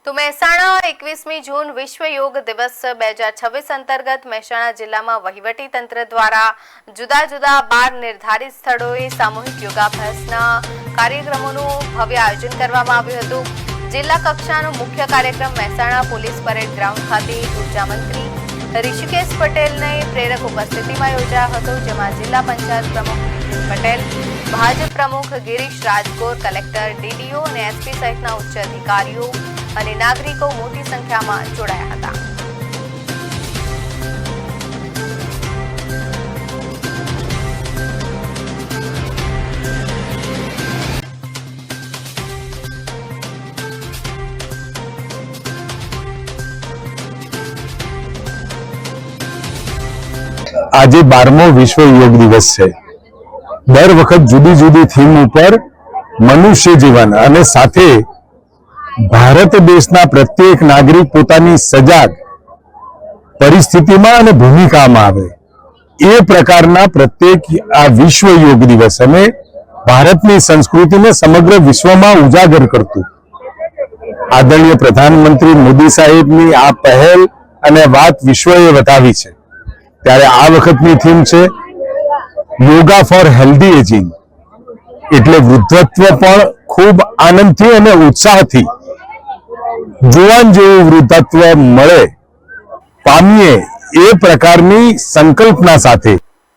તો મહેસાણા 21મી જૂન વિશ્વ યોગ દિવસ 2026 અંતર્ગત મહેસાણા જિલ્લામાં વહીવટી તંત્ર દ્વારા જુદા જુદા 12 નિર્ધારિત સ્થળોએ સામૂહિક યોગાભ્યાસના કાર્યક્રમોનું ભવ્ય આયોજન કરવામાં આવ્યું હતું। જિલ્લા કક્ષાનો મુખ્ય કાર્યક્રમ મહેસાણા પોલીસ પરેડ ગ્રાઉન્ડ ખાતે ઉર્જા મંત્રી ઋષિકેશ પટેલની પ્રેરક ઉપસ્થિતિમાં યોજાયો હતો, જેમાં જિલ્લા પંચાયત પ્રમુખ પટેલ, ભાજપ પ્રમુખ ગિરીશ રાજગોર, કલેક્ટર, ડીડીઓ અને એસપી સહિતના ઉચ્ચ અધિકારીઓ અને નાગરિકો મોટી સંખ્યામાં જોડાયા હતા। આજે 12મો વિશ્વ યોગ દિવસ છે। દર વખત જુદી જુદી થીમ ઉપર મનુષ્ય જીવન અને સાથે ભારત દેશના પ્રત્યેક નાગરિક પોતાની સજાગ પરિસ્થિતિમાં અને ભૂમિકામાં આવે એ પ્રકારના પ્રત્યેક આ વિશ્વ યોગ દિવસ અને ભારતની સંસ્કૃતિને સમગ્ર વિશ્વમાં ઉજાગર કરતું આદરણીય પ્રધાનમંત્રી મોદી સાહેબની આ પહેલ અને વાત વિશ્વએ વધાવી છે। ત્યારે આ વખતની થીમ છે યોગા ફોર હેલ્ધી એજિંગ, એટલે વૃદ્ધત્વ પણ ખૂબ આનંદથી અને ઉત્સાહથી જુવાન જેવું વૃદ્ધત્વ મળે પામીએ એ પ્રકારની સંકલ્પના સાથે